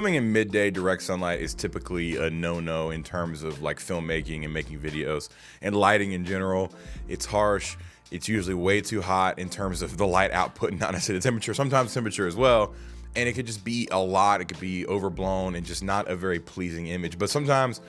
Filming in midday direct sunlight is typically a no-no in terms of like filmmaking and making videos, and lighting in general. It's harsh. It's usually way too hot in terms of the light output, not necessarily the temperature, sometimes temperature as well. And it could just be a lot. It could be overblown and just not a very pleasing image. But sometimes,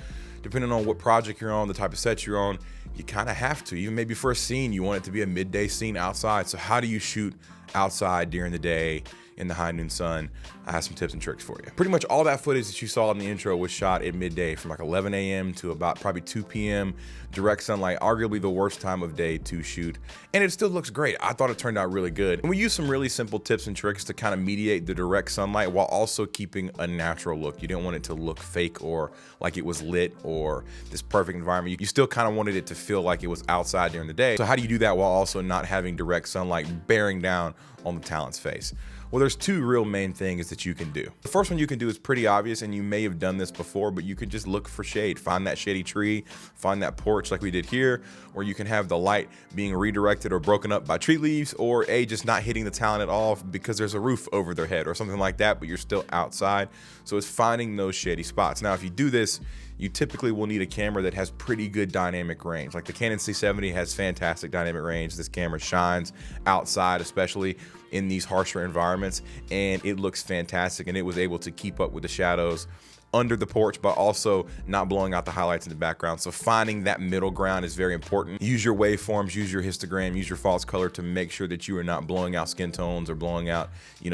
depending on what project you're on, the type of set you're on, you kind of have to. Even maybe for a scene, you want it to be a midday scene outside. So how do you shoot outside during the day in the high noon sun? I have some tips and tricks for you. Pretty much all that footage that you saw in the intro was shot at midday from like 11 a.m. to about probably 2 p.m. Direct sunlight, arguably the worst time of day to shoot. And it still looks great. I thought it turned out really good. And we used some really simple tips and tricks to kind of mediate the direct sunlight while also keeping a natural look. You didn't want it to look fake or like it was lit or this perfect environment. You still kind of wanted it to feel like it was outside during the day. So how do you do that while also not having direct sunlight bearing down on the talent's face? Well, there's two real main things that you can do. The first one you can do is pretty obvious, and you may have done this before, but you can just look for shade. Find that shady tree, find that porch like we did here, or you can have the light being redirected or broken up by tree leaves, or just not hitting the talent at all because there's a roof over their head or something like that, but you're still outside. So it's finding those shady spots. Now, if you do this, you typically will need a camera that has pretty good dynamic range. Like the Canon C70 has fantastic dynamic range. This camera shines outside, especially in these harsher environments, and it looks fantastic, and it was able to keep up with the shadows under the porch, but also not blowing out the highlights in the background. So finding that middle ground is very important. Use your waveforms, use your histogram, use your false color to make sure that you are not blowing out skin tones or blowing out,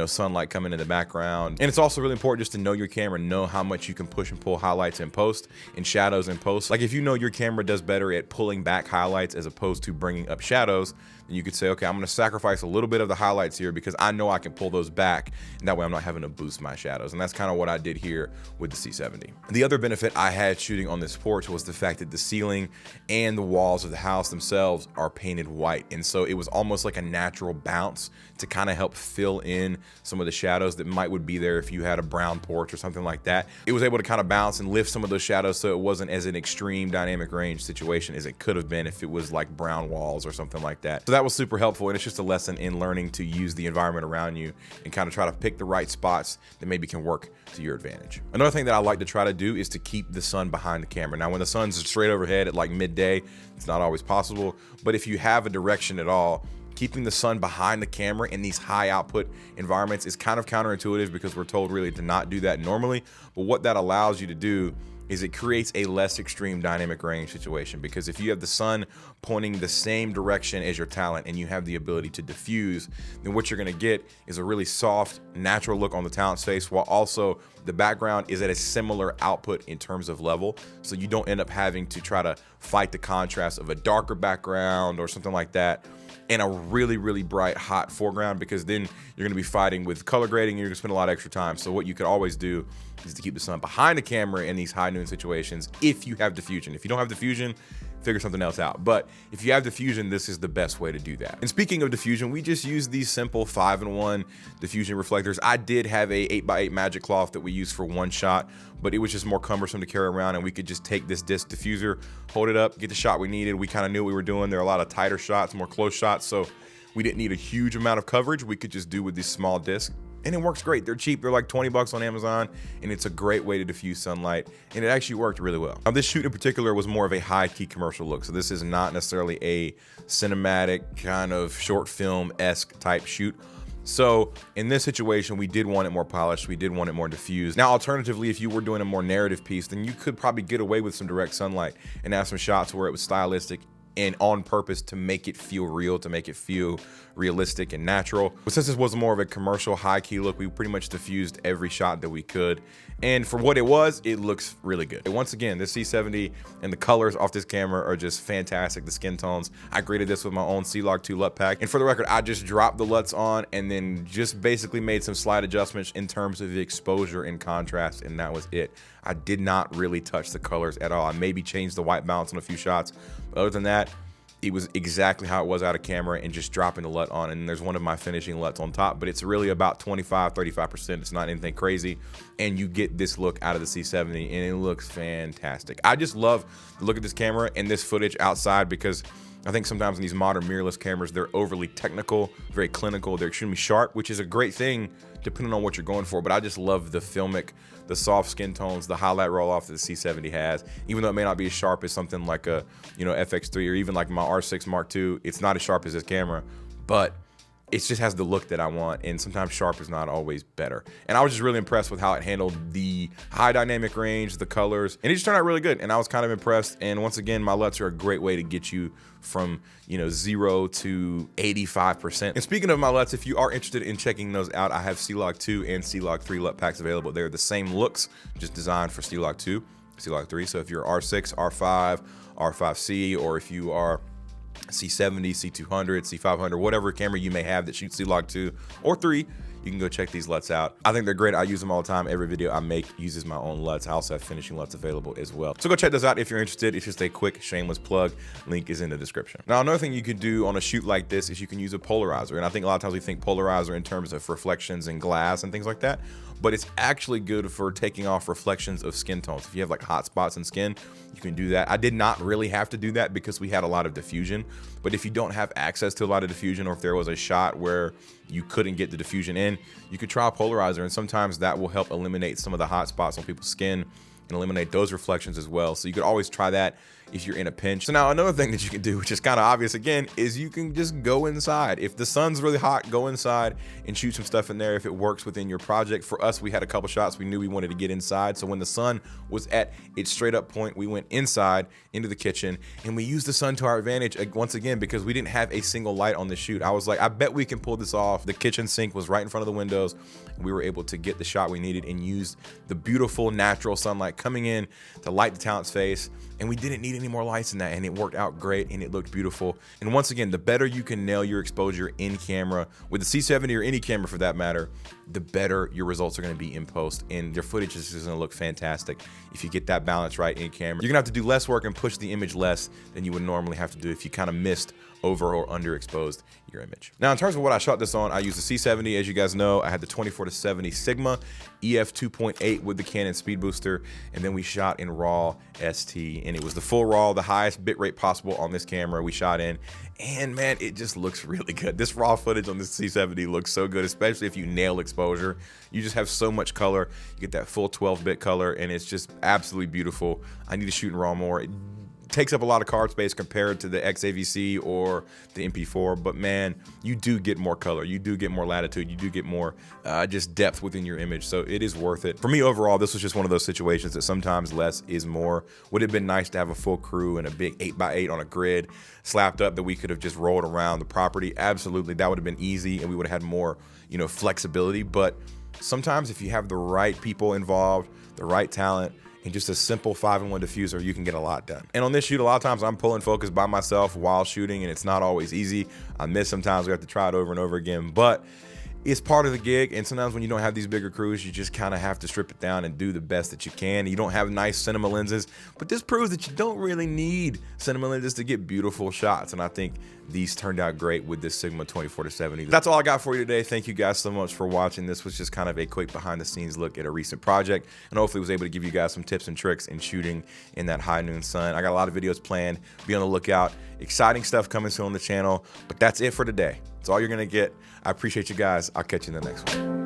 sunlight coming in the background. And it's also really important just to know your camera, know how much you can push and pull highlights in post and shadows in post. Like if you know your camera does better at pulling back highlights as opposed to bringing up shadows, then you could say, okay, I'm gonna sacrifice a little bit of the highlights here because I know I can pull those back, and that way I'm not having to boost my shadows. And that's kind of what I did here with the C70. The other benefit I had shooting on this porch was the fact that the ceiling and the walls of the house themselves are painted white. And so it was almost like a natural bounce to kind of help fill in some of the shadows that would be there if you had a brown porch or something like that. It was able to kind of bounce and lift some of those shadows so it wasn't as an extreme dynamic range situation as it could have been if it was like brown walls or something like that. So that was super helpful, and it's just a lesson in learning to use the environment around you and kind of try to pick the right spots that maybe can work to your advantage. Another thing that I like to try to do is to keep the sun behind the camera. Now, when the sun's straight overhead at like midday, it's not always possible, but if you have a direction at all, keeping the sun behind the camera in these high output environments is kind of counterintuitive because we're told really to not do that normally. But what that allows you to do is it creates a less extreme dynamic range situation, because if you have the sun pointing the same direction as your talent and you have the ability to diffuse, then what you're gonna get is a really soft, natural look on the talent's face, while also the background is at a similar output in terms of level. So you don't end up having to try to fight the contrast of a darker background or something like that and a really, really bright, hot foreground, because then you're gonna be fighting with color grading and you're gonna spend a lot of extra time. So what you could always do is to keep the sun behind the camera in these high noon situations if you have diffusion. If you don't have diffusion, figure something else out. But if you have diffusion, this is the best way to do that. And speaking of diffusion, we just use these simple 5-in-1 diffusion reflectors. I did have a 8x8 magic cloth that we used for one shot, but it was just more cumbersome to carry around, and we could just take this disc diffuser, hold it up, get the shot we needed. We kind of knew what we were doing. There are a lot of tighter shots, more close shots, so we didn't need a huge amount of coverage. We could just do with this small disc. And it works great. They're cheap. They're like 20 bucks on Amazon, and it's a great way to diffuse sunlight, and it actually worked really well. Now, this shoot in particular was more of a high-key commercial look, so this is not necessarily a cinematic kind of short film-esque type shoot. So in this situation, we did want it more polished. We did want it more diffused. Now, alternatively, if you were doing a more narrative piece, then you could probably get away with some direct sunlight and have some shots where it was stylistic and on purpose to make it feel real, to make it feel realistic and natural. But since this was more of a commercial high-key look, we pretty much diffused every shot that we could. And for what it was, it looks really good. And once again, this C70 and the colors off this camera are just fantastic. The skin tones, I graded this with my own C-Log 2 LUT pack. And for the record, I just dropped the LUTs on and then just basically made some slight adjustments in terms of the exposure and contrast, and that was it. I did not really touch the colors at all. I maybe changed the white balance on a few shots. But other than that, it was exactly how it was out of camera and just dropping the LUT on. And there's one of my finishing LUTs on top, but it's really about 25-35%. It's not anything crazy. And you get this look out of the C70 and it looks fantastic. I just love the look of this camera and this footage outside because I think sometimes in these modern mirrorless cameras, they're overly technical, very clinical, they're extremely sharp, which is a great thing depending on what you're going for. But I just love the filmic, the soft skin tones, the highlight roll off that the C70 has. Even though it may not be as sharp as something like a, you know, FX3 or even like my R6 Mark II, it's not as sharp as this camera, but it just has the look that I want, and sometimes sharp is not always better. And I was just really impressed with how it handled the high dynamic range, the colors, and it just turned out really good. And I was kind of impressed. And once again, my LUTs are a great way to get you from, you know, 0 to 85%. And speaking of my LUTs, if you are interested in checking those out, I have C-Log 2 and C-Log 3 LUT packs available. They're the same looks, just designed for C-Log 2, C-Log 3. So if you're R6, R5, R5C, or if you are C70, C200, C500, whatever camera you may have that shoots C-Log 2 or 3, you can go check these LUTs out. I think they're great. I use them all the time. Every video I make uses my own LUTs. I also have finishing LUTs available as well. So go check those out if you're interested. It's just a quick shameless plug. Link is in the description. Now, another thing you could do on a shoot like this is you can use a polarizer. And I think a lot of times we think polarizer in terms of reflections in glass and things like that, but it's actually good for taking off reflections of skin tones. If you have like hot spots in skin, you can do that. I did not really have to do that because we had a lot of diffusion, but if you don't have access to a lot of diffusion, or if there was a shot where you couldn't get the diffusion in, you could try a polarizer, and sometimes that will help eliminate some of the hot spots on people's skin and eliminate those reflections as well. So you could always try that if you're in a pinch. So now another thing that you can do, which is kind of obvious again, is you can just go inside. If the sun's really hot, go inside and shoot some stuff in there if it works within your project. For us, we had a couple shots we knew we wanted to get inside. So when the sun was at its straight up point, we went inside into the kitchen and we used the sun to our advantage once again, because we didn't have a single light on the shoot. I was like, I bet we can pull this off. The kitchen sink was right in front of the windows, and we were able to get the shot we needed and use the beautiful natural sunlight coming in to light the talent's face. And we didn't need any more lights than that, and it worked out great and it looked beautiful. And once again, the better you can nail your exposure in camera with the C70 or any camera for that matter, the better your results are going to be in post, and your footage is just going to look fantastic if you get that balance right in camera. You're gonna have to do less work and push the image less than you would normally have to do if you kind of missed over or underexposed your image. Now, in terms of what I shot this on, I used the C70. As you guys know, I had the 24-70 Sigma EF 2.8 with the Canon speed booster, and then we shot in RAW ST, and it was the full RAW, the highest bitrate possible on this camera we shot in, and man, it just looks really good. This RAW footage on this C70 looks so good, especially if you nail exposure. You just have so much color. You get that full 12-bit color, and it's just absolutely beautiful. I need to shoot in RAW more. It takes up a lot of card space compared to the XAVC or the MP4, but man, you do get more color, you do get more latitude, you do get more just depth within your image, so it is worth it. For me overall, this was just one of those situations that sometimes less is more. Would have been nice to have a full crew and a big 8x8 on a grid slapped up that we could have just rolled around the property. Absolutely, that would have been easy, and we would have had more, you know, flexibility. But sometimes if you have the right people involved, the right talent, and just a simple 5-in-1 diffuser, you can get a lot done. And on this shoot, a lot of times I'm pulling focus by myself while shooting, and it's not always easy. I miss sometimes, we have to try it over and over again, but it's part of the gig. And sometimes when you don't have these bigger crews, you just kind of have to strip it down and do the best that you can. You don't have nice cinema lenses, but this proves that you don't really need cinema lenses to get beautiful shots. And I think these turned out great with this Sigma 24-70. That's all I got for you today. Thank you guys so much for watching. This was just kind of a quick behind the scenes look at a recent project, and hopefully was able to give you guys some tips and tricks in shooting in that high noon sun. I got a lot of videos planned. Be on the lookout. Exciting stuff coming soon on the channel, but that's it for today. That's all you're gonna get. I appreciate you guys. I'll catch you in the next one.